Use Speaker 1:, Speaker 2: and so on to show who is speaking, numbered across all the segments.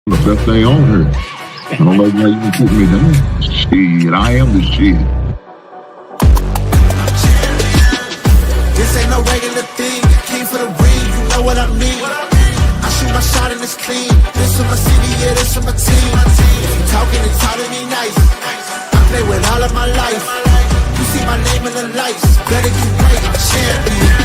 Speaker 1: The best thing on her. I don't know why you can put me down. Shit, I am the shit.
Speaker 2: This ain't no regular thing. I came for the ring, you know what I mean. I shoot my shot and it's clean. This for my city, yeah, this for my team. If you talking, it's how to be nice. I play with all of my life. You see my name in the lights. Better get right, I'm a champion.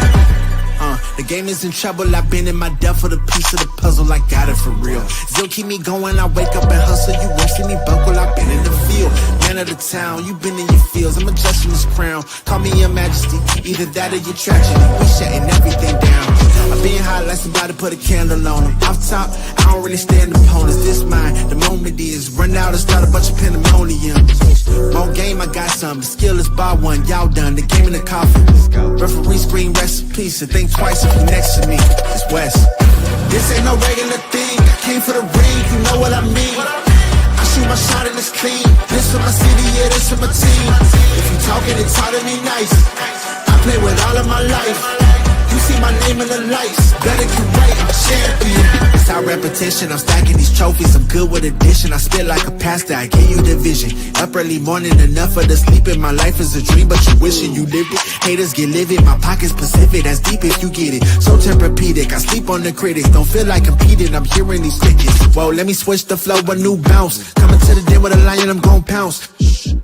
Speaker 2: The game is in trouble, I've been in my depth for the piece of the puzzle, I got it for real. Still keep me going, I wake up and hustle, you won't see me buckle, I've been in the field. Man of the town, you been in your fields, I'm adjusting this crown. Call me your majesty, either that or your tragedy, we shutting everything down. I've been hot like somebody put a candle on them. Off top, I don't really stand opponents, this mine, the moment is run out and start a bunch of pandemonium. More game, I got some, the skill is bar one, y'all done, the game in the coffin. Referee screen, rest in peace, and think twice if you next to me, it's West. This ain't no regular thing, I came for the ring, you know what I mean. I shoot my shot and it's clean, this for my city, yeah, this for my team. If you talking, it's hard to be nice. I play with all of my life. You see my name in the lights, better get right, I'm a champion. It's our repetition, I'm stacking these trophies, I'm good with addition. I spit like a pastor, I give you the vision. Up early morning, enough of the sleeping. My life is a dream, but you wishing you lived it. Haters get livid, my pocket's Pacific, that's deep if you get it. So Tempur-Pedic, I sleep on the critics. Don't feel like competing, I'm hearing these tickets. Whoa, let me switch the flow, a new bounce. Coming to the den with a lion, I'm gon' pounce.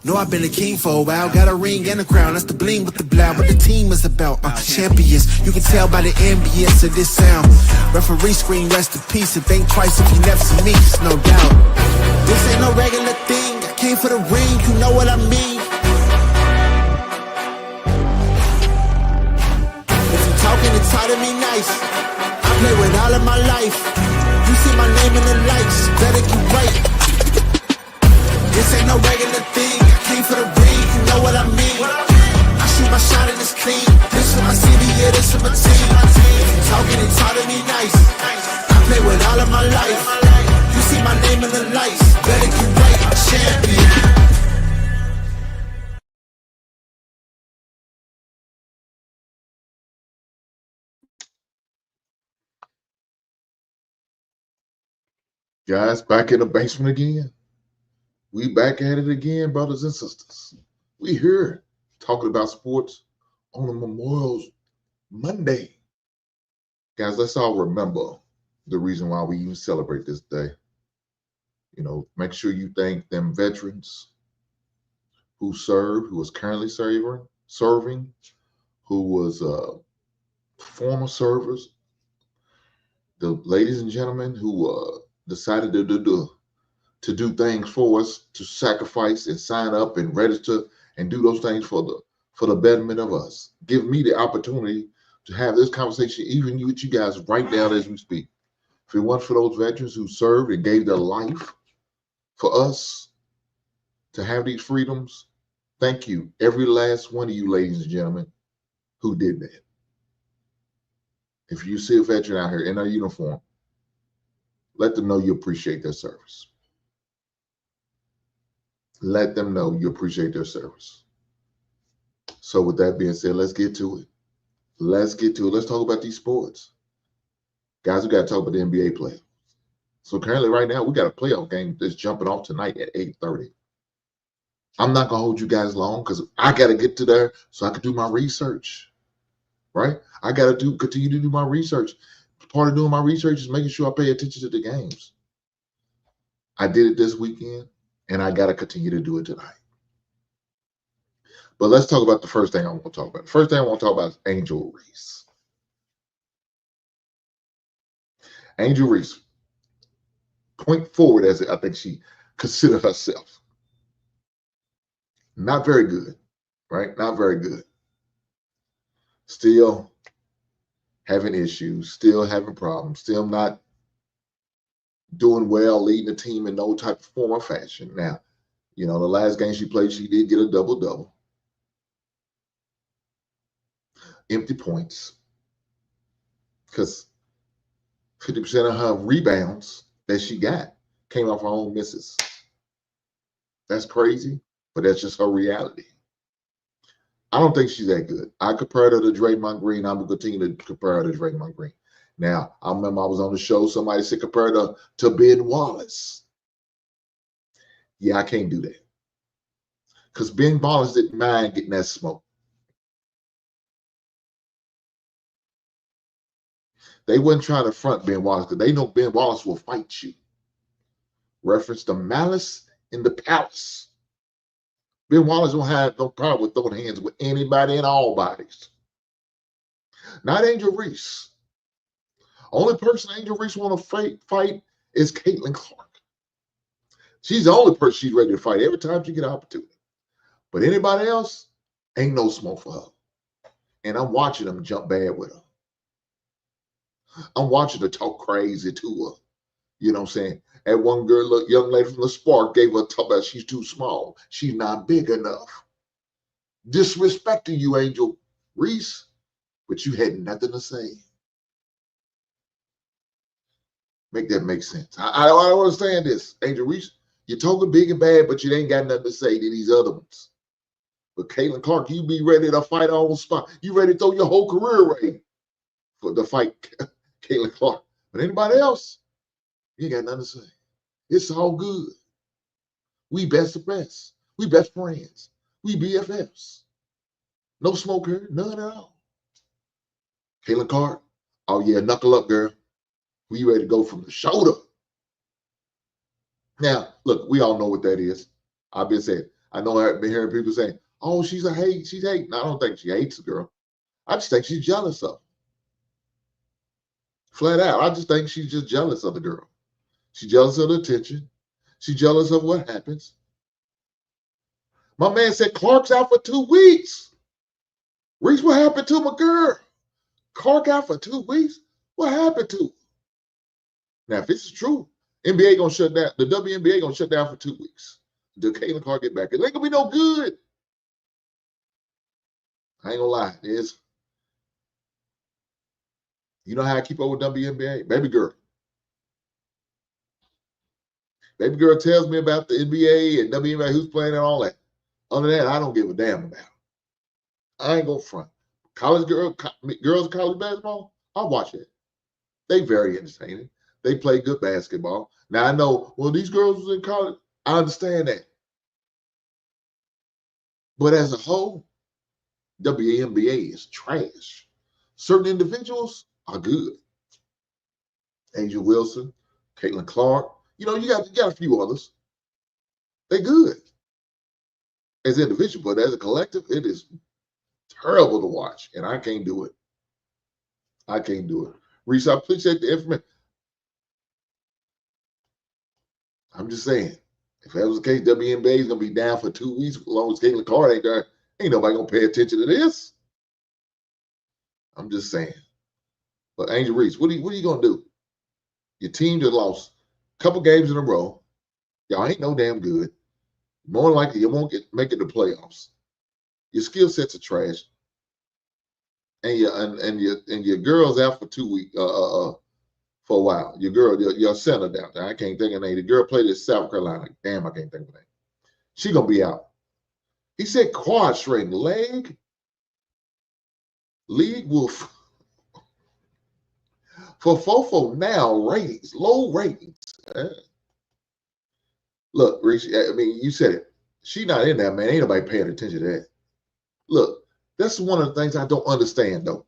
Speaker 2: Know I've been a king for a while, got a ring and a crown. That's the bling with the blow, what the team is about. Champions, you can tell by the ambience of this sound. Referee screen, rest in peace, and think twice if you never see me, it's no doubt. This ain't no regular thing, I came for the ring, you know what I mean. If you talking, it's hard to be nice. I play with all of my life. You see my name in the lights, better get right. This ain't no regular thing, I came for the ring, you know what I mean. I shoot my shot and it's clean, this for my city, yeah, this for my team. If you talking, it's hard to be nice. I play with all of my life. You see my name in the lights, better get right, I'm a champion.
Speaker 1: Guys, back in the basement again. We back at it again, brothers and sisters. We here talking about sports on a Memorial Monday. Guys, let's all remember the reason why we even celebrate this day. You know, make sure you thank them veterans who served, who is currently serving, who was former servers, the ladies and gentlemen who decided to do things for us, to sacrifice and sign up and register and do those things for the betterment of us. Give me the opportunity to have this conversation, even with you guys right now as we speak. If it weren't for those veterans who served and gave their life for us to have these freedoms, thank you, every last one of you, ladies and gentlemen, who did that. If you see a veteran out here in a uniform, let them know you appreciate their service. Let them know you appreciate their service. So with that being said, let's get to it. Let's talk about these sports. Guys, we got to talk about the NBA playoffs. So currently right now, we got a playoff game that's jumping off tonight at 8:30. I'm not going to hold you guys long because I got to get to there so I can do my research, right? I got to continue to do my research. Part of doing my research is making sure I pay attention to the games. I did it this weekend, and I got to continue to do it tonight. But let's talk about the first thing I want to talk about. The first thing I want to talk about is Angel Reese. Angel Reese, point forward as I think she considered herself. Not very good, right? Not very good. Still having issues, still having problems, still not doing well, leading the team in no type of form or fashion. Now, you know, the last game she played, she did get a double-double. Empty points. Because 50% of her rebounds that she got came off her own misses. That's crazy, but that's just her reality. I don't think she's that good. I compared her to Draymond Green. I'm going to continue to compare her to Draymond Green. Now, I remember I was on the show, somebody said compared to Ben Wallace. Yeah, I can't do that. Because Ben Wallace didn't mind getting that smoke. They wasn't trying to front Ben Wallace because they know Ben Wallace will fight you. Reference the malice in the palace. Ben Wallace don't have no problem with throwing hands with anybody and all bodies. Not Angel Reese. Only person Angel Reese want to fight is Caitlin Clark. She's the only person she's ready to fight every time she get an opportunity. But anybody else, ain't no smoke for her. And I'm watching them jump bad with her. I'm watching her talk crazy to her. You know what I'm saying? That one girl, look, young lady from the Spark, gave her a talk about she's too small. She's not big enough. Disrespecting you, Angel Reese, but you had nothing to say. Make that make sense. I don't understand this. Angel Reese, you're talking big and bad, but you ain't got nothing to say to these other ones. But Caitlin Clark, you be ready to fight on the spot. You ready to throw your whole career away for the fight Caitlin Clark. But anybody else, you ain't got nothing to say. It's all good. We best of best. We best friends. We BFFs. No smoke here, none at all. Caitlin Clark, oh yeah, knuckle up, girl. We ready to go from the shoulder. Now, look, we all know what that is. I've been saying, I know I've been hearing people saying, oh, she's hating. No, I don't think she hates the girl. I just think she's jealous of her. Flat out. I just think she's just jealous of the girl. She's jealous of the attention. She's jealous of what happens. My man said Clark's out for 2 weeks. Reese, what happened to my girl? Clark out for 2 weeks? What happened to her? Now, if this is true, NBA gonna shut down. The WNBA gonna shut down for 2 weeks until Caitlin Clark get back. It ain't gonna be no good. I ain't gonna lie. It is. You know how I keep up with WNBA? Baby girl. Baby girl tells me about the NBA and WNBA, who's playing and all that. Other than that, I don't give a damn about it. I ain't gonna front. Girls in college basketball, I'll watch it. They very entertaining. They play good basketball. Now I know, well, these girls was in college. I understand that. But as a whole, WNBA is trash. Certain individuals are good. Angel Wilson, Caitlin Clark. You know, you got a few others. They're good as individuals, but as a collective, it is terrible to watch, and I can't do it. I can't do it. Reese, I appreciate the information. I'm just saying, if that was the case, WNBA is going to be down for 2 weeks. As long as Caitlin Clark ain't there, ain't nobody going to pay attention to this. I'm just saying. But Angel Reese, what are you going to do? Your team just lost a couple games in a row. Y'all ain't no damn good. More likely, you won't make it to playoffs. Your skill sets are trash, and your girl's out for 2 weeks. For a while, your center down there. I can't think of her name. The girl played at South Carolina. Damn, I can't think of her name. She gonna be out. He said quad strain leg. League Wolf for Fofo now ratings, low ratings. Look, Reese, I mean, you said it. She not in there, man. Ain't nobody paying attention to that. Look, that's one of the things I don't understand, though.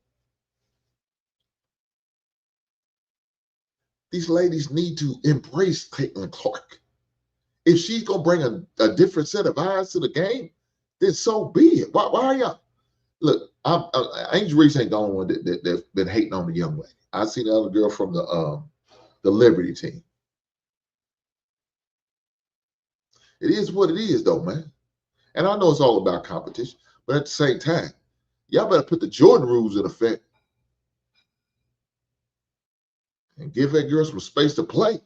Speaker 1: These ladies need to embrace Caitlin Clark. If she's going to bring a different set of eyes to the game, then so be it. Why are y'all? Look, Angel Reese ain't the only one that's been hating on the young lady. I seen the other girl from the Liberty team. It is what it is, though, man. And I know it's all about competition, but at the same time, y'all better put the Jordan rules in effect and give that girl some space to play.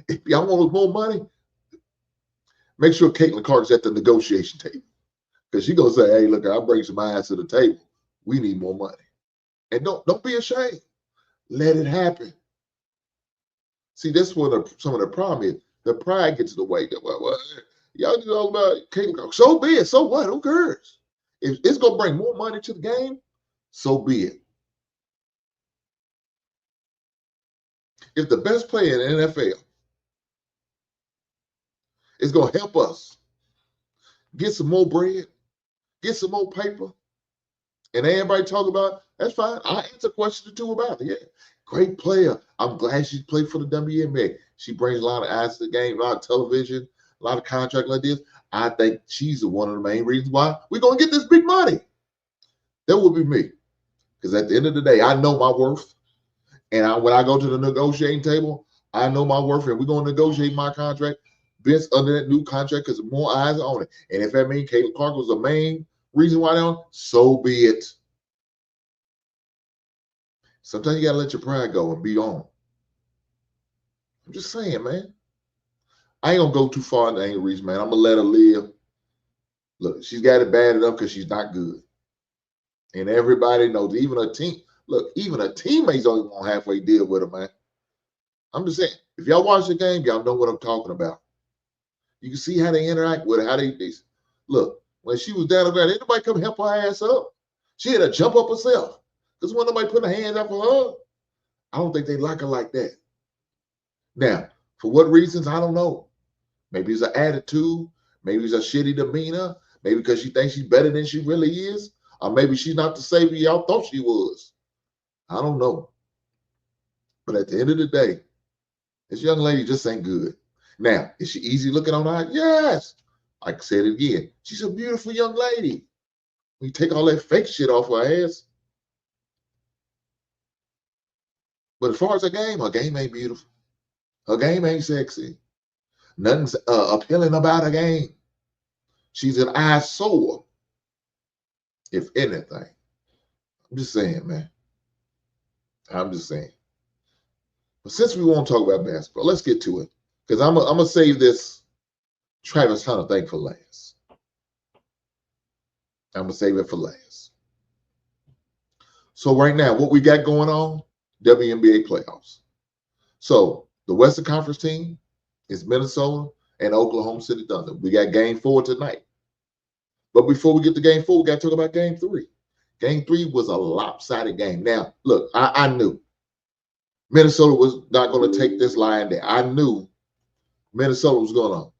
Speaker 1: If y'all want more money, make sure Caitlin Clark's at the negotiation table. Because she's going to say, hey, look, I'll bring some eyes to the table. We need more money. And don't be ashamed. Let it happen. See, that's what some of the problem is. The pride gets in the way. Well, y'all do all about Caitlin Clark. So be it. So what? Who cares? If it's going to bring more money to the game, so be it. if the best player in the NFL is going to help us get some more bread, get some more paper, and everybody talk about it, that's fine. I'll answer a question or two about it. Yeah, great player. I'm glad she played for the WNBA. She brings a lot of eyes to the game, a lot of television, a lot of contract like this. I think she's one of the main reasons why we're going to get this big money. That would be me. Because at the end of the day, I know my worth. And when I go to the negotiating table, I know my worth. And we're going to negotiate my contract. Vince under that new contract because more eyes are on it. And if that means Caitlin Clark was the main reason why they don't, so be it. Sometimes you got to let your pride go and be on. I'm just saying, man. I ain't going to go too far in the anger reason, man. I'm going to let her live. Look, she's got it bad enough because she's not good. And everybody knows, even her team. Look, even her teammates don't even want to halfway deal with her, man. I'm just saying, if y'all watch the game, y'all know what I'm talking about. You can see how they interact with her, how they look, when she was down the ground, ain't nobody come help her ass up. She had to jump up herself. Because when nobody put her hands up for her, I don't think they like her like that. Now, for what reasons, I don't know. Maybe it's an attitude. Maybe it's a shitty demeanor. Maybe because she thinks she's better than she really is. Or maybe she's not the savior y'all thought she was. I don't know. But at the end of the day, this young lady just ain't good. Now, is she easy looking on her? Yes. Like I said it again, she's a beautiful young lady. When you take all that fake shit off her ass. But as far as her game ain't beautiful. Her game ain't sexy. Nothing's appealing about her game. She's an eyesore, if anything. I'm just saying, man. I'm just saying. But since we won't talk about basketball, let's get to it. Because I'm going to save this Travis Hunter thing for last. I'm going to save it for last. So right now, what we got going on, WNBA playoffs. So the Western Conference team is Minnesota and Oklahoma City Thunder. We got game 4 tonight. But before we get to game 4, we got to talk about game 3. Game 3 was a lopsided game. Now, look, I knew Minnesota was not going to take this line there. I knew Minnesota was going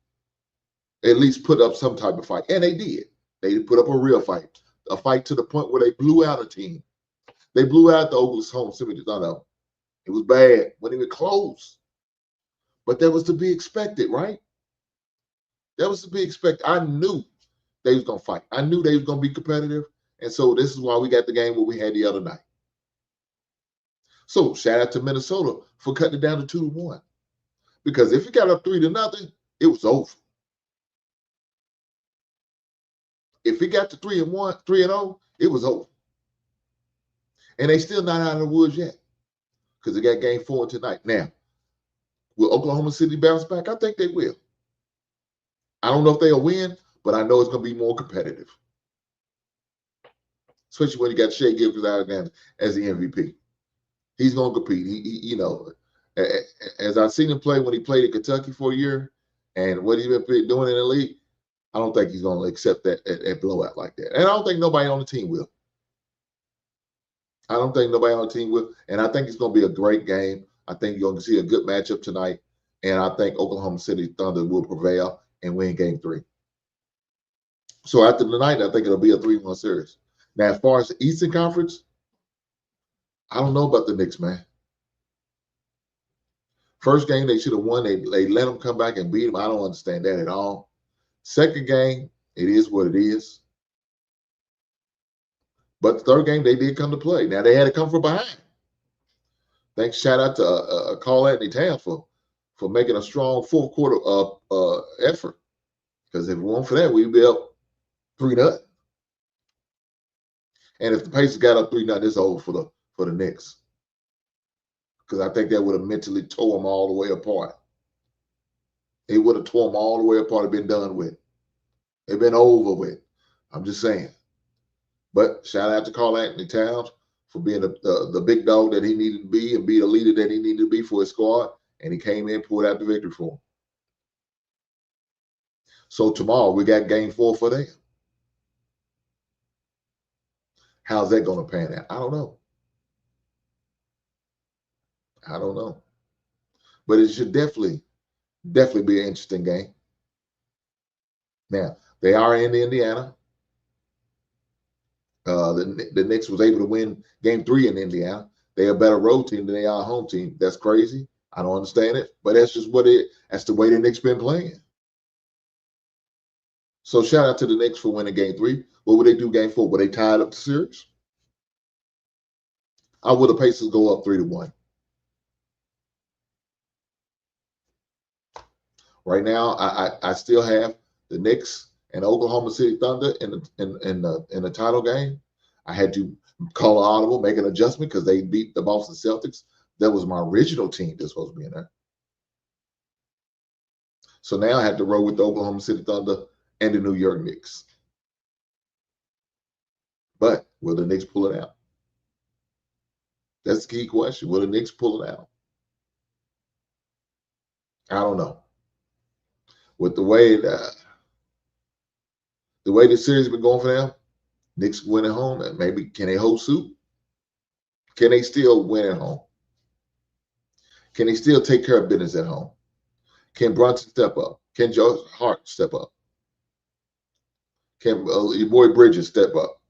Speaker 1: to at least put up some type of fight. And they did. They put up a real fight. A fight to the point where they blew out a team. They blew out the Oklahoma City Thunder. It was bad. Wasn't even close. But that was to be expected, right? That was to be expected. I knew they was going to fight. I knew they was going to be competitive. And so this is why we got the game what we had the other night. So shout out to Minnesota for cutting it down to 2-1. Because if it got up 3-0, it was over. If it got to 3-0, it was over. And they still not out of the woods yet. Because they got game 4 tonight. Now, will Oklahoma City bounce back? I think they will. I don't know if they'll win, but I know it's going to be more competitive. Especially when you got Shea Gilchrist out again as the MVP. He's going to compete. He as I've seen him play when he played in Kentucky for a year and what he's been doing in the league, I don't think he's going to accept that blowout like that. And I don't think nobody on the team will. I don't think nobody on the team will. And I think it's going to be a great game. I think you're going to see a good matchup tonight. And I think Oklahoma City Thunder will prevail and win game 3. So after tonight, I think it'll be a 3-1 series. Now, as far as the Eastern Conference, I don't know about the Knicks, man. First game, they should have won. They let them come back and beat them. I don't understand that at all. Second game, it is what it is. But the third game, they did come to play. Now, they had to come from behind. Thanks, shout out to Carl Anthony Towns for making a strong fourth quarter effort. Because if it weren't for that, we'd be up 3-0. And if the Pacers got up 3-0, it's over for the Knicks. Because I think that would have mentally tore them all the way apart. It would have tore them all the way apart and been done with. They've been over with. I'm just saying. But shout out to Carl Anthony Towns for being the big dog that he needed to be and be the leader that he needed to be for his squad. And he came in and pulled out the victory for him. So tomorrow we got game 4 for them. How's that going to pan out? I don't know. but it should definitely be an interesting game. Now, they are in Indiana. The Knicks was able to win game 3 in Indiana. They're a better road team than they are a home team. That's crazy. I don't understand it, but that's just that's the way the Knicks been playing. So shout out to the Knicks for winning game 3. What would they do game 4? Would they tie up the series? Or would the Pacers go up 3-1? Right now, I still have the Knicks and Oklahoma City Thunder in the title game. I had to call an audible, make an adjustment because they beat the Boston Celtics. That was my original team that's supposed to be in there. So now I have to roll with the Oklahoma City Thunder and the New York Knicks. But will the Knicks pull it out? That's the key question. Will the Knicks pull it out? I don't know. With the way the series has been going for them, Knicks win at home, and maybe can they hold suit? Can they still win at home? Can they still take care of business at home? Can Brunson step up? Can Joe Hart step up? Can your boy Bridges step up?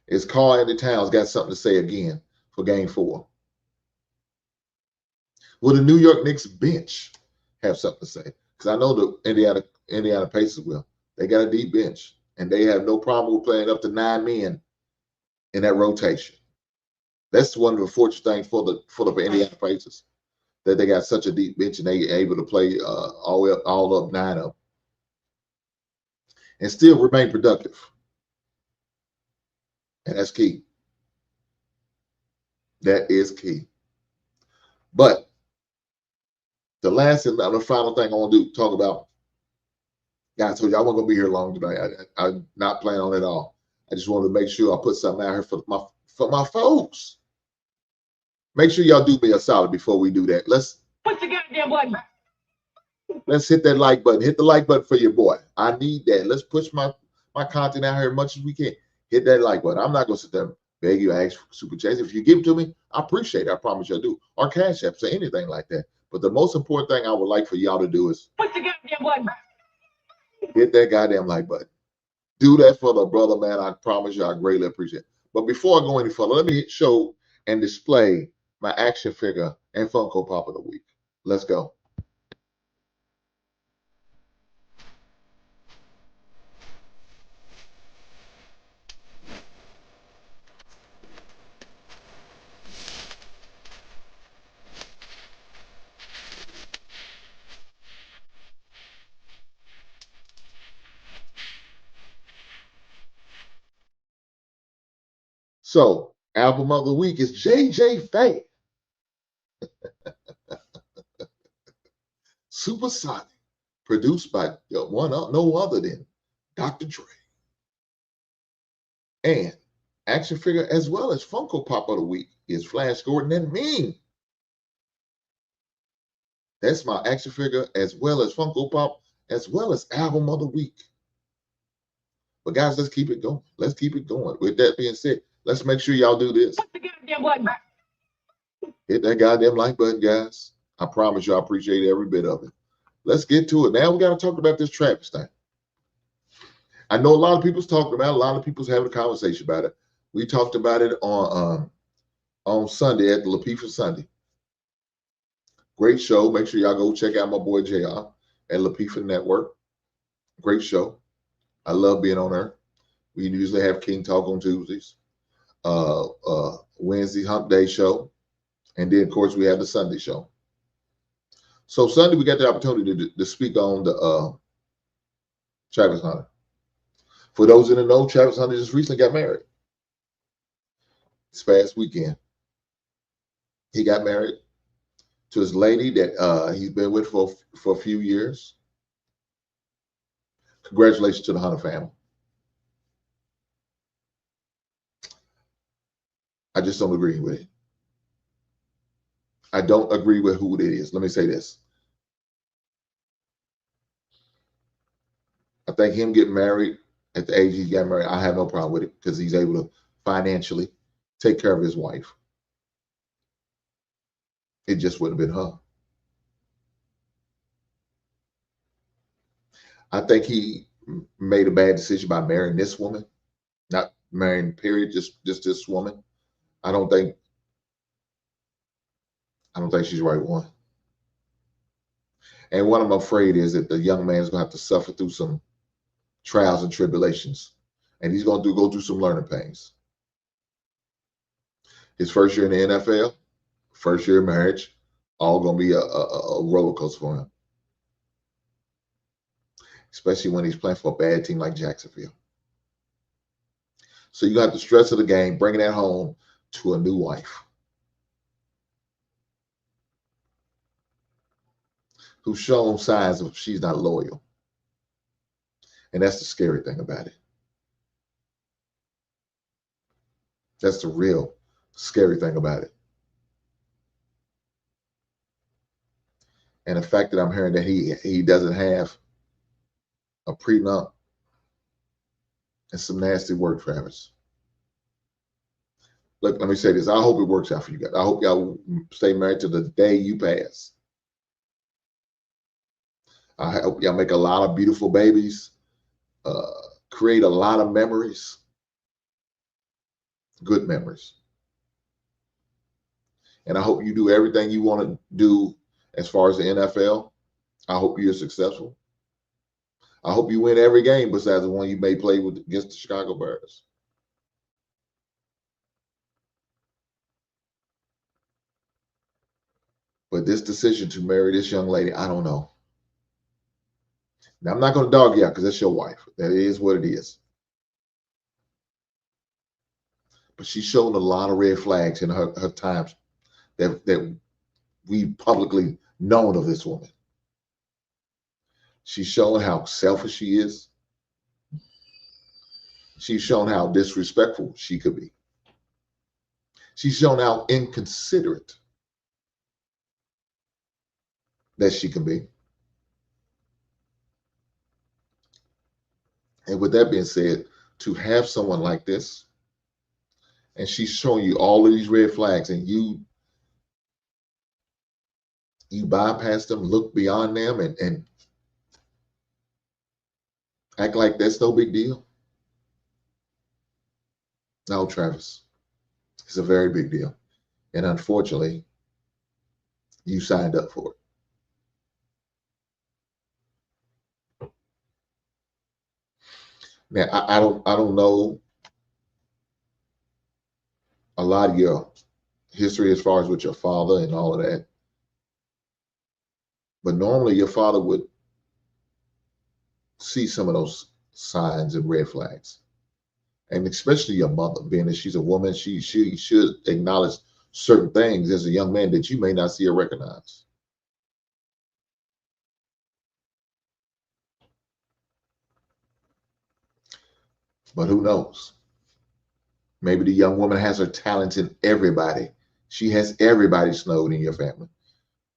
Speaker 1: Is Karl-Anthony Towns got something to say again for game 4? Will the New York Knicks bench have something to say? Because I know the Indiana Pacers will. They got a deep bench, and they have no problem with playing up to 9 men in that rotation. That's one of the fortunate things for the Indiana Pacers, that they got such a deep bench and they able to play all up 9 of them and still remain productive. And that's key. That is key. But the last and the final thing I want to talk about, guys, I told you I wasn't going to be here long tonight. I'm not planning on it at all. I just wanted to make sure I put something out here for my folks. Make sure y'all do me a solid before we do that. Let's push the goddamn button. Let's hit that like button. Hit the like button for your boy. I need that. Let's push my content out here as much as we can. Hit that like button. I'm not going to sit there and beg you, ask for super chats. If you give it to me, I appreciate it. I promise you I do. Or Cash Apps or anything like that. But the most important thing I would like for y'all to do is push the goddamn button. Hit that goddamn like button. Do that for the brother, man. I promise you I greatly appreciate it. But before I go any further, let me show and display my action figure and Funko Pop of the week. Let's go. So, album of the week is J.J. Faye. Supersonic, produced by no other than Dr. Dre. And action figure as well as Funko Pop of the week is Flash Gordon and me. That's my action figure as well as Funko Pop as well as album of the week. But guys, let's keep it going. Let's keep it going. With that being said, let's make sure y'all do this. Hit that goddamn like button, guys. I promise you I appreciate every bit of it. Let's get to it. Now we got to talk about this Travis thing. I know a lot of people's talking about it. A lot of people's having a conversation about it. We talked about it on Sunday at the LaPifa Sunday. Great show. Make sure y'all go check out my boy JR at LaPifa Network. Great show. I love being on there. We usually have King Talk on Tuesdays. Wednesday Hump Day show. And then, of course, we have the Sunday show. So Sunday, we got the opportunity to speak on the Travis Hunter. For those in the know, Travis Hunter just recently got married. This past weekend. He got married to his lady that he's been with for a few years. Congratulations to the Hunter family. I just don't agree with it. I don't agree with who it is. Let me say this. I think him getting married at the age he got married, I have no problem with it because he's able to financially take care of his wife. It just wouldn't have been her. I think he made a bad decision by marrying this woman, not marrying, period, just this woman. I don't think she's the right one. And what I'm afraid is that the young man is going to have to suffer through some trials and tribulations, and he's going to go through some learning pains. His first year in the NFL, first year of marriage, all going to be a roller coaster for him, especially when he's playing for a bad team like Jacksonville. So you got the stress of the game, bringing that home to a new wife who's shown signs of she's not loyal. And that's the scary thing about it. That's the real scary thing about it. And the fact that I'm hearing that he doesn't have a prenup and some nasty work, Travis. Look, let me say this. I hope it works out for you guys. I hope y'all stay married to the day you pass. I hope y'all make a lot of beautiful babies, create a lot of memories, good memories. And I hope you do everything you want to do as far as the NFL. I hope you're successful. I hope you win every game besides the one you may play with against the Chicago Bears. But this decision to marry this young lady, I don't know. Now, I'm not going to dog you out because that's your wife. That is what it is. But she's shown a lot of red flags in her times that we've publicly known of this woman. She's shown how selfish she is. She's shown how disrespectful she could be. She's shown how inconsiderate that she can be. And with that being said, to have someone like this, and she's showing you all of these red flags, and you bypass them, look beyond them, and act like that's no big deal. No, Travis, it's a very big deal. And unfortunately, you signed up for it. Now, I don't know a lot of your history as far as with your father and all of that. But normally your father would see some of those signs and red flags. And especially your mother, being that she's a woman, she should acknowledge certain things as a young man that you may not see or recognize. But who knows? Maybe the young woman has her talents in everybody. She has everybody snowed in your family.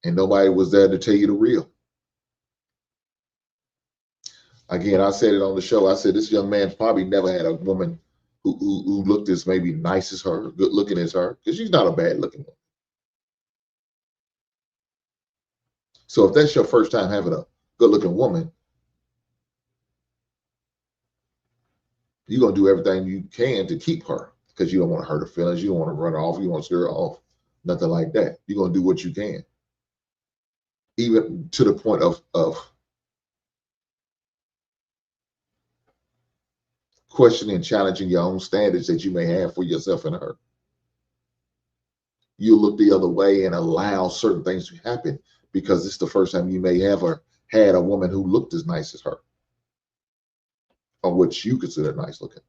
Speaker 1: And nobody was there to tell you the real. Again, I said it on the show. I said this young man probably never had a woman who looked as maybe nice as her, good looking as her, because she's not a bad looking woman. So if that's your first time having a good looking woman, you're going to do everything you can to keep her because you don't want to hurt her feelings. You don't want to run her off. You don't want to scare her off. Nothing like that. You're going to do what you can. Even to the point of questioning and challenging your own standards that you may have for yourself and her. You look the other way and allow certain things to happen because it's the first time you may have had a woman who looked as nice as her, or what you consider nice looking.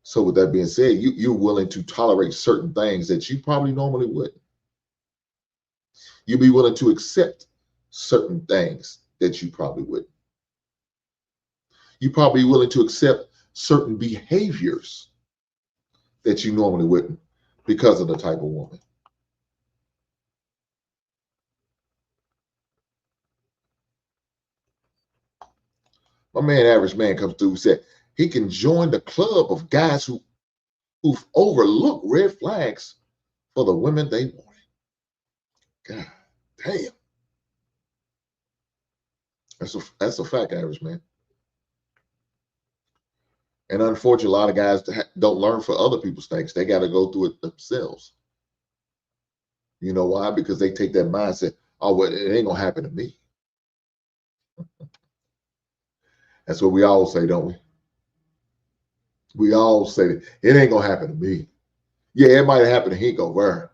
Speaker 1: So with that being said, you're willing to tolerate certain things that you probably normally wouldn't. You'd be willing to accept certain things that you probably wouldn't. You're probably willing to accept certain behaviors that you normally wouldn't because of the type of woman. My man, Average Man, comes through and said he can join the club of guys who've overlooked red flags for the women they wanted. God damn. That's a fact, Average Man. And unfortunately, a lot of guys don't learn for other people's things. They got to go through it themselves. You know why? Because they take that mindset, oh, well, it ain't going to happen to me. That's what we all say, don't we? We all say that it ain't going to happen to me. Yeah, it might happen to Hinko Vern.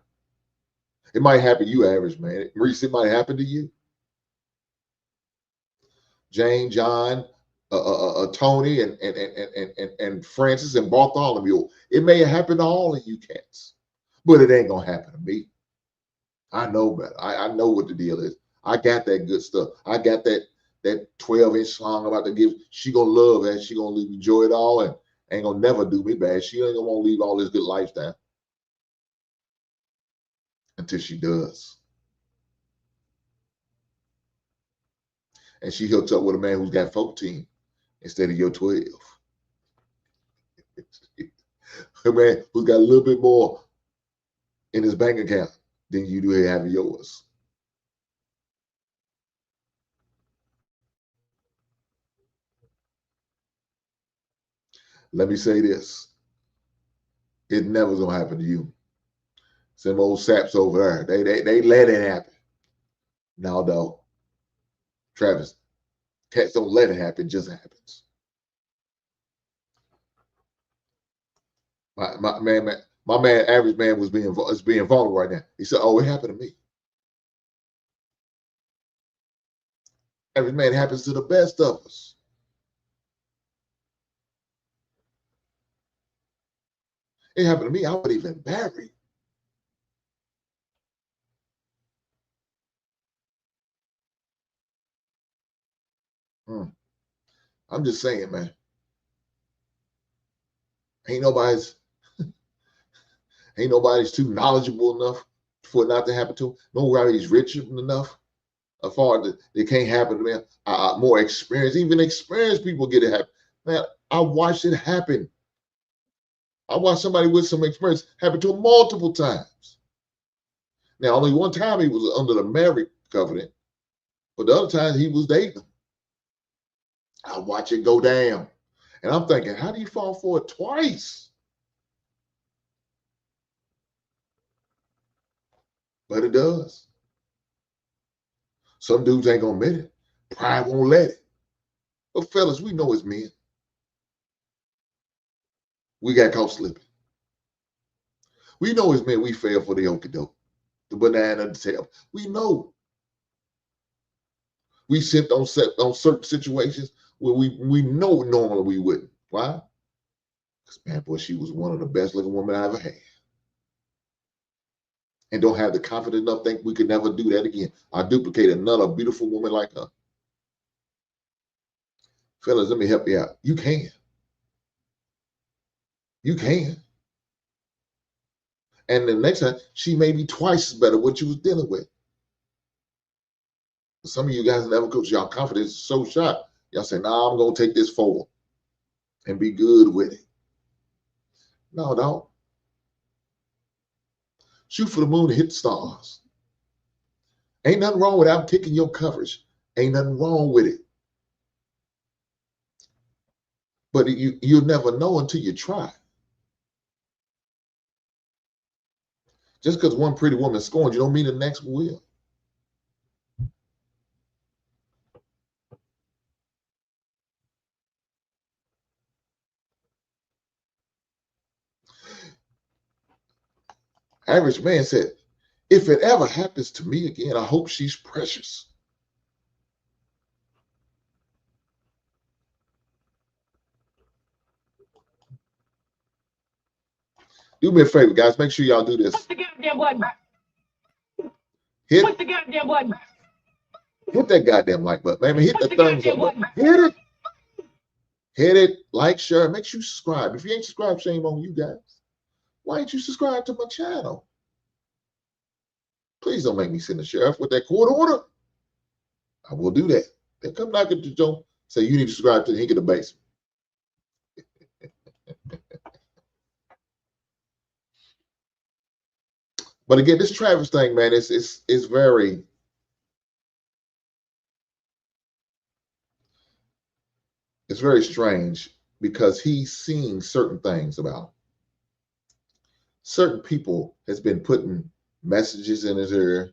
Speaker 1: It might happen to you, Average Man. Reese, it might happen to you. Jane, John, Tony, and Francis and Bartholomew. It may happen to all of you cats, but it ain't going to happen to me. I know better. I know what the deal is. I got that good stuff. I got that 12-inch song about to give. She gonna love that. She gonna enjoy it all and ain't gonna never do me bad. She ain't gonna want to leave all this good lifestyle until she does. And she hooks up with a man who's got 14 instead of your 12. A man who's got a little bit more in his bank account than you do have yours. Let me say this. It never's gonna happen to you. Some old saps over there. They let it happen. No, dog. Travis, cats don't let it happen, it just happens. My man, Average Man is being vulnerable right now. He said, oh, it happened to me. Average Man happens to the best of us. It happened to me. I would even marry. I'm just saying, man. Ain't nobody's too knowledgeable enough for it not to happen to them. Nobody's rich enough. As far as it can't happen to them. More experience. Even experienced people get it happen. Man, I watched it happen. I watched somebody with some experience happen to him multiple times. Now, only one time he was under the marriage covenant, but the other times he was dating. I watch it go down. And I'm thinking, how do you fall for it twice? But it does. Some dudes ain't gonna admit it. Pride won't let it. But fellas, we know as men, we got caught slipping. We know as men we fell for the okie doke, the banana, the tail. We know. We sipped on certain situations where we know normally we wouldn't. Why? Because, man, boy, she was one of the best looking women I ever had. And don't have the confidence enough think we could never do that again. I duplicate another beautiful woman like her. Fellas, let me help you out. You can. You can. And the next time, she may be twice as better what you was dealing with. Some of you guys never coach. Y'all confidence is so shot. Y'all say, nah, I'm going to take this forward and be good with it. No, don't. Shoot for the moon and hit the stars. Ain't nothing wrong with outkicking your coverage. Ain't nothing wrong with it. But you'll never know until you try. Just because one pretty woman scorned you don't mean the next will. Average Man said, if it ever happens to me again, I hope she's precious. Do me a favor, guys. Make sure y'all do this.
Speaker 3: Push the goddamn button.
Speaker 1: Hit,
Speaker 3: Push the goddamn button.
Speaker 1: Hit that goddamn like button, man. Hit the thumbs up button. Hit it. Hit it. Like, share. Make sure you subscribe. If you ain't subscribed, shame on you guys. Why ain't you subscribe to my channel? Please don't make me send the sheriff with that court order. I will do that. Then come knock at the door. Say you need to subscribe to the Hink of the Basement. But again, this Travis thing, man, it's very strange because he's seeing certain things about him. Certain people has been putting messages in his ear,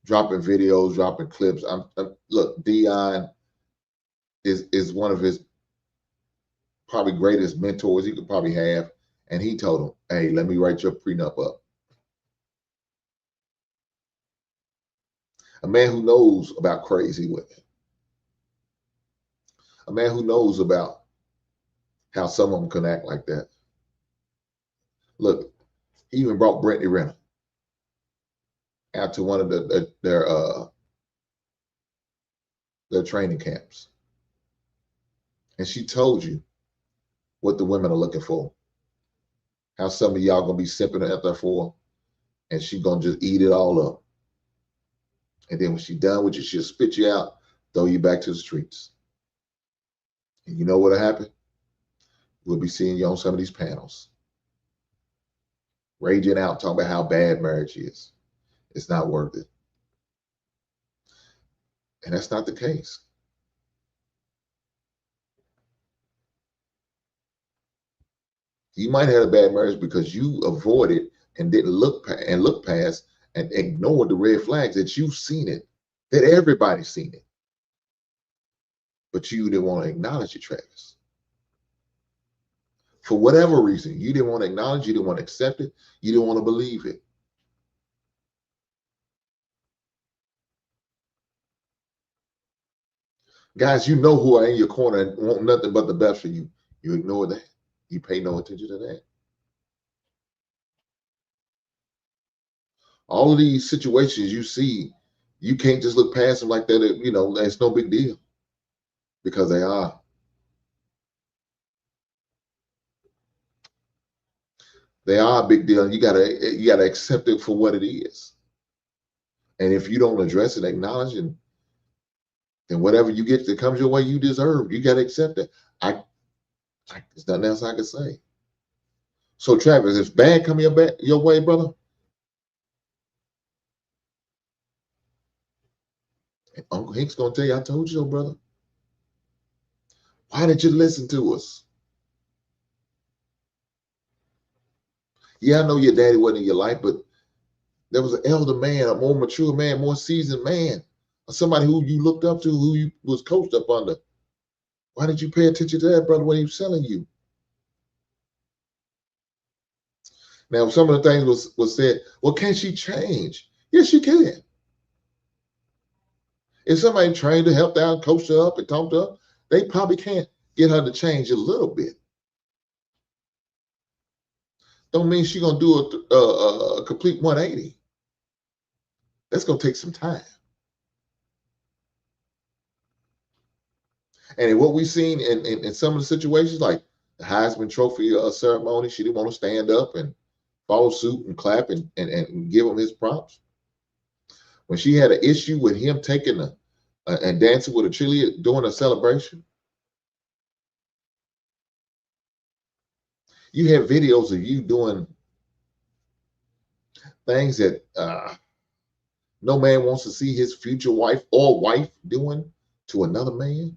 Speaker 1: dropping videos, dropping clips. Look, Dion is one of his probably greatest mentors he could probably have, and he told him, "Hey, let me write your prenup up." A man who knows about crazy women, a man who knows about how some of them can act like that. Look, he even brought Brittany Renner out to one of their training camps, and she told you what the women are looking for. How some of y'all gonna be simping at there for, and she gonna just eat it all up. And then when she done with you, she'll spit you out, throw you back to the streets. And you know what'll happen? We'll be seeing you on some of these panels, raging out, talking about how bad marriage is. It's not worth it. And that's not the case. You might have a bad marriage because you avoided and didn't look past and ignored the red flags that you've seen it, that everybody's seen it. But you didn't want to acknowledge it, Travis. For whatever reason, you didn't want to acknowledge, you didn't want to accept it, you didn't want to believe it. Guys, you know who are in your corner and want nothing but the best for you. You ignore that. You pay no attention to that. All of these situations you see, you can't just look past them like that. It's no big deal, because they are. They are a big deal. You gotta accept it for what it is. And if you don't address it, acknowledge it, then whatever you get that comes your way, you deserve. You gotta accept it. There's nothing else I can say. So Travis, if bad come your way, brother, and Uncle Hank's gonna tell you, I told you so, brother. Why did you listen to us? Yeah, I know your daddy wasn't in your life, but there was an elder man, a more mature man, more seasoned man, somebody who you looked up to, who you was coached up under. Why did you pay attention to that, brother, when he was telling you? Now, some of the things was said, well, can she change? Yes, she can. If somebody trained her, helped out, coached her up, and talked to her, they probably can't get her to change a little bit. Don't mean she's going to do a complete 180. That's going to take some time. And what we've seen in some of the situations, like the Heisman Trophy ceremony, she didn't want to stand up and follow suit and clap and give him his props. When she had an issue with him taking and dancing with a cheerleader during a celebration, you have videos of you doing things that no man wants to see his future wife or wife doing to another man.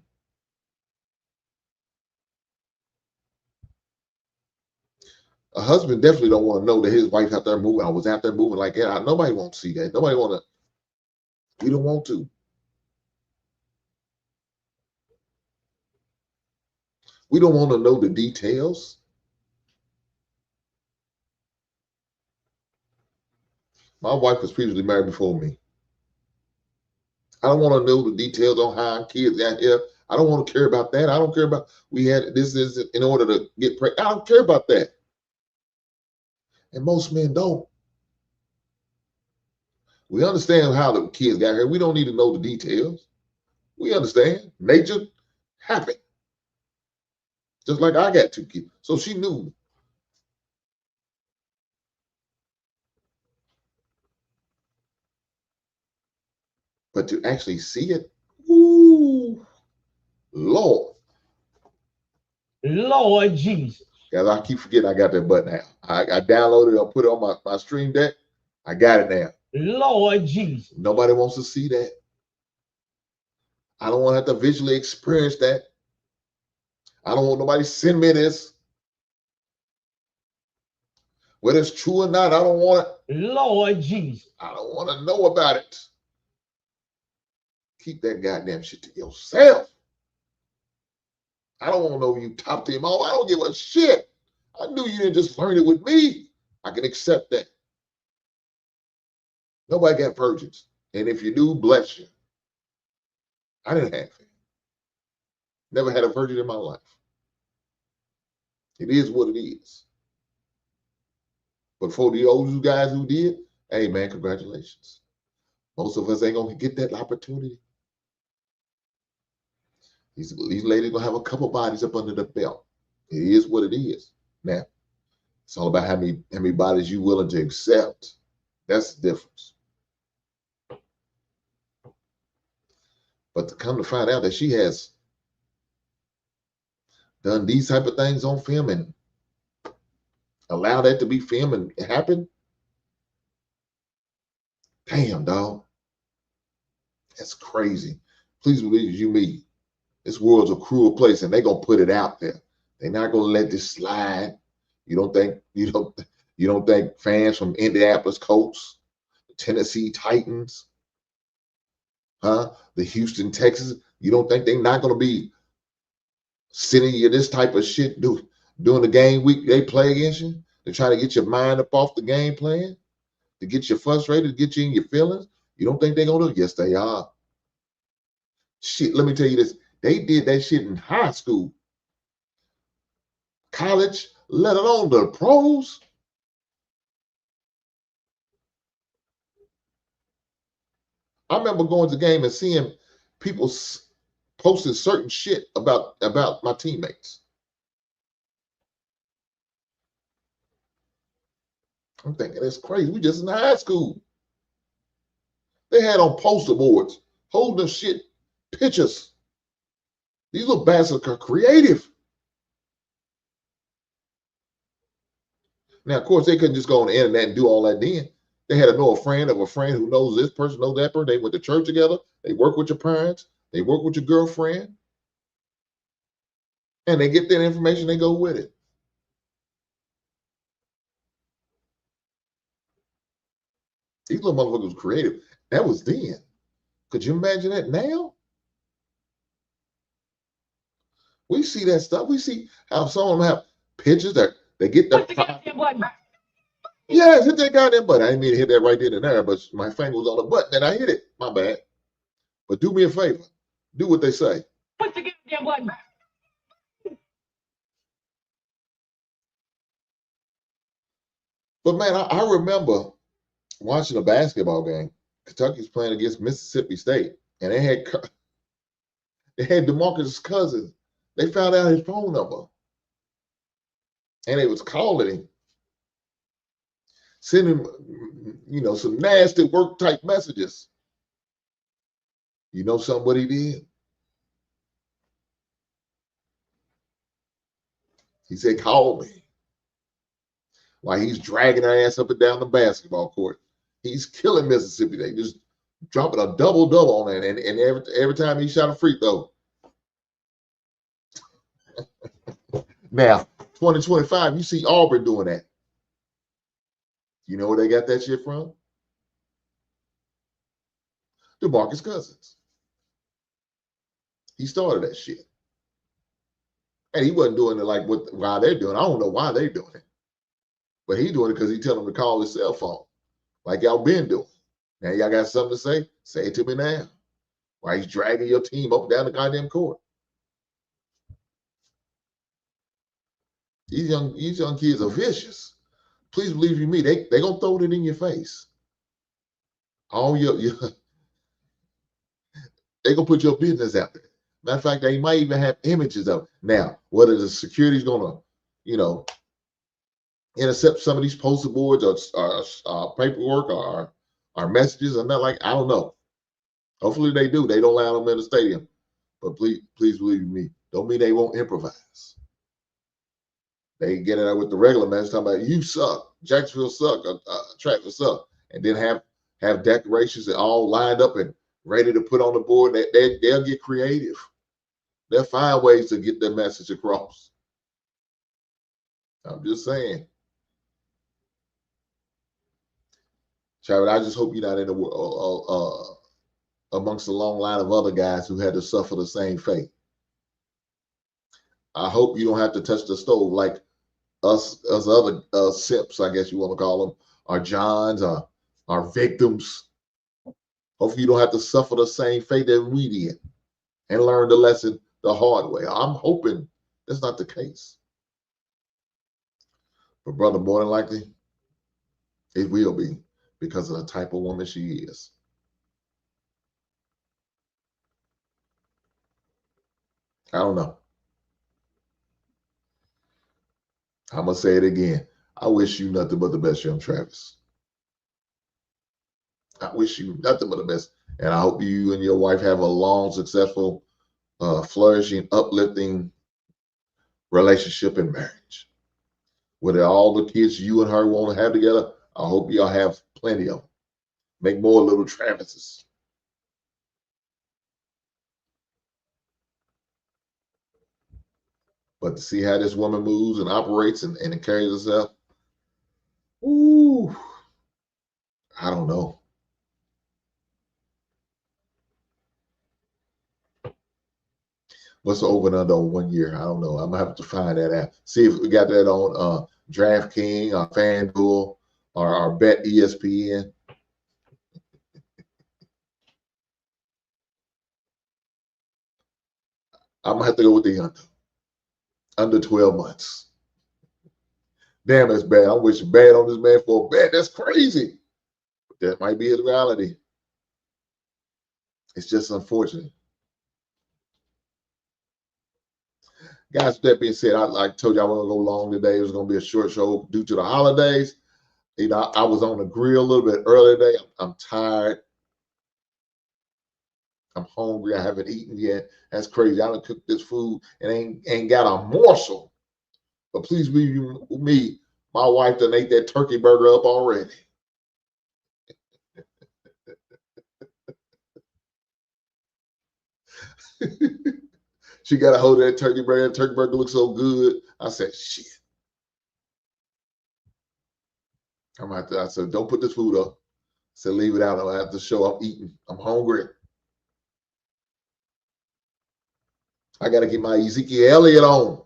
Speaker 1: A husband definitely don't want to know that his wife out there moving. I was out there moving like that. Nobody wants to see that. Nobody want to. We don't want to. We don't want to know the details. My wife was previously married before me. I don't want to know the details on how our kids got here. I don't want to care about that. I don't care about we had this is in order to get pregnant. I don't care about that. And most men don't. We understand how the kids got here. We don't need to know the details. We understand. Nature happened. Just like I got 2 kids. So she knew. But to actually see it, ooh, Lord.
Speaker 3: Lord Jesus.
Speaker 1: Guys, I keep forgetting I got that button out. I downloaded it, I put it on my Stream Deck. I got it now.
Speaker 3: Lord Jesus.
Speaker 1: Nobody wants to see that. I don't want to have to visually experience that. I don't want nobody to send me this. Whether it's true or not, I don't want it.
Speaker 3: Lord Jesus.
Speaker 1: I don't want to know about it. Keep that goddamn shit to yourself. I don't want to know you top them all. I don't give a shit. I knew you didn't just learn it with me. I can accept that. Nobody got virgins. And if you do, bless you. I didn't have it. Never had a virgin in my life. It is what it is. But for the old guys who did, hey man, congratulations. Most of us ain't gonna get that opportunity. These ladies gonna have a couple bodies up under the belt. It is what it is. Now, it's all about how many bodies you willing to accept. That's the difference. But to come to find out that she has done these type of things on film and allow that to be film and happen, damn, dog. That's crazy. Please believe you me. This world's a cruel place, and they're gonna put it out there. They're not gonna let this slide. You don't think fans from Indianapolis Colts, the Tennessee Titans, the Houston Texans, you don't think they're not gonna be sending you this type of shit during the game week they play against you? They're trying to get your mind up off the game plan, to get you frustrated, to get you in your feelings. You don't think they're gonna do it? Yes, they are. Shit, let me tell you this. They did that shit in high school, college, let alone the pros. I remember going to the game and seeing people posting certain shit about my teammates. I'm thinking, that's crazy. We just in high school. They had on poster boards, holding shit, pictures. These little bastards are creative. Now, of course, they couldn't just go on the internet and do all that then. They had to know a friend of a friend who knows this person, knows that person. They went to church together. They work with your parents. They work with your girlfriend. And they get that information, they go with it. These little motherfuckers were creative. That was then. Could you imagine that now? We see that stuff. We see how some of them have pictures that they get their yes, hit that goddamn button. I didn't mean to hit that right then and there, but my finger was on the button and I hit it. My bad. But do me a favor. Do what they say.
Speaker 3: Push the goddamn button.
Speaker 1: But man, I remember watching a basketball game. Kentucky's playing against Mississippi State, and they had DeMarcus Cousins. They found out his phone number, and they was calling him, sending him, some nasty work type messages. You know something what he did? He said, "Call me." While he's dragging her ass up and down the basketball court, he's killing Mississippi. They just dropping a double-double on that, and every time he shot a free throw. Now, 2025, you see Auburn doing that. You know where they got that shit from? DeMarcus Cousins. He started that shit. And he wasn't doing it like why they're doing it. I don't know why they're doing it. But he's doing it because he telling them to call his cell phone, like y'all been doing. Now y'all got something to say? Say it to me now. Why he's dragging your team up and down the goddamn court. These young kids are vicious. Please believe you me, they gonna throw it in your face. All your they gonna put your business out there. Matter of fact, they might even have images of it. Now, whether the security's gonna, intercept some of these poster boards or paperwork or messages or nothing I don't know. Hopefully they do. They don't allow them in the stadium. But please believe me, don't mean they won't improvise. They get it out with the regular message talking about you suck, Jacksonville suck, Trackville suck. and then have decorations that all lined up and ready to put on the board. They'll get creative. They'll find ways to get their message across. I'm just saying. Travis, I just hope you're not in the amongst a long line of other guys who had to suffer the same fate. I hope you don't have to touch the stove like us other simps, I guess you want to call them, our Johns, our victims. Hopefully you don't have to suffer the same fate that we did and learn the lesson the hard way. I'm hoping that's not the case. But brother, more than likely, it will be because of the type of woman she is. I don't know. I'm going to say it again. I wish you nothing but the best, young Travis. I wish you nothing but the best. And I hope you and your wife have a long, successful, flourishing, uplifting relationship and marriage. With all the kids you and her want to have together, I hope y'all have plenty of them. Make more little Travises. But to see how this woman moves and operates and carries herself, ooh, I don't know. What's the over and under on 1 year? I don't know. I'm gonna have to find that out. See if we got that on DraftKings or FanDuel or Bet ESPN. I'm gonna have to go with the under 12 months. Damn, that's bad. I'm wishing bad on this man for a bet. That's crazy. But that might be his reality. It's just unfortunate. Guys, with that being said, I told you I wasn't going to go long today. It was going to be a short show due to the holidays. You know, I was on the grill a little bit earlier today. I'm tired. I'm hungry. I haven't eaten yet. That's crazy. I done cooked this food and ain't got a morsel. But please believe me, my wife done ate that turkey burger up already. She got a hold of that turkey burger. Turkey burger looks so good. I said, shit. I said, don't put this food up. I said, leave it out. I have to show I'm eating. I'm hungry. I got to get my Ezekiel Elliott on.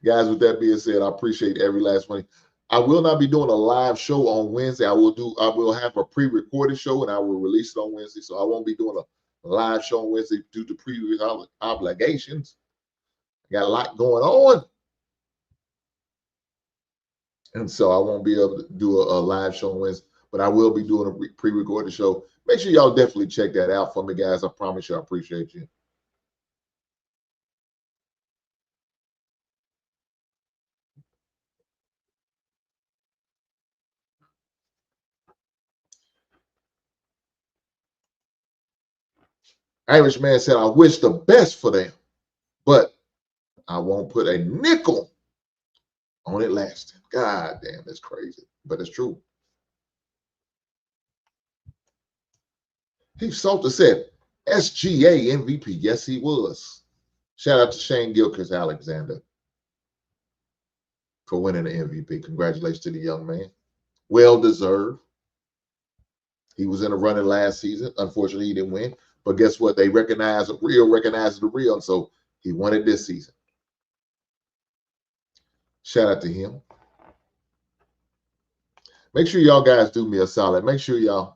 Speaker 1: Guys, with that being said, I appreciate every last one. I will not be doing a live show on Wednesday. I will have a pre-recorded show and I will release it on Wednesday. So I won't be doing a live show on Wednesday due to previous obligations. I got a lot going on. And so I won't be able to do a live show on Wednesday, but I will be doing a pre-recorded show. Make sure y'all definitely check that out for me, guys. I promise you I appreciate you. Irishman said, I wish the best for them, but I won't put a nickel on it lasting. God damn, that's crazy, but it's true. Heath Salter said, SGA MVP. Yes, he was. Shout out to Shane Gilchrist-Alexander for winning the MVP. Congratulations to the young man. Well deserved. He was in a running last season. Unfortunately, he didn't win. But guess what? They recognizes the real, and so he won it this season. Shout out to him. Make sure y'all guys do me a solid. Make sure you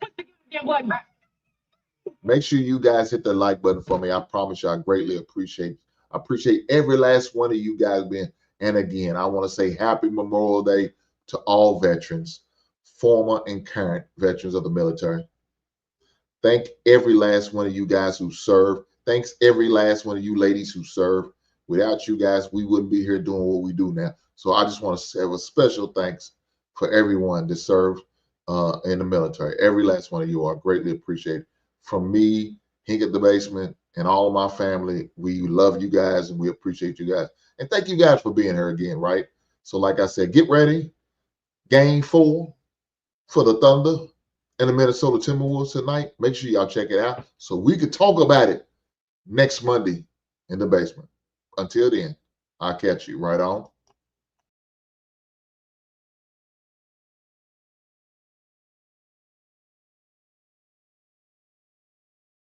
Speaker 1: guys hit the like button for me. I promise you I greatly appreciate it. I appreciate every last one of you guys being. And again, I want to say happy Memorial Day to all veterans, former and current veterans of the military. Thank every last one of you guys who serve. Thanks every last one of you ladies who serve. Without you guys, we wouldn't be here doing what we do now. So I just want to have a special thanks for everyone that served in the military. Every last one of you are greatly appreciated. From me, Hink at the Basement, and all of my family, we love you guys and we appreciate you guys. And thank you guys for being here again, right? So like I said, get ready. Game 4 for the Thunder and the Minnesota Timberwolves tonight. Make sure y'all check it out so we could talk about it next Monday in the basement. Until then, I'll catch you right on.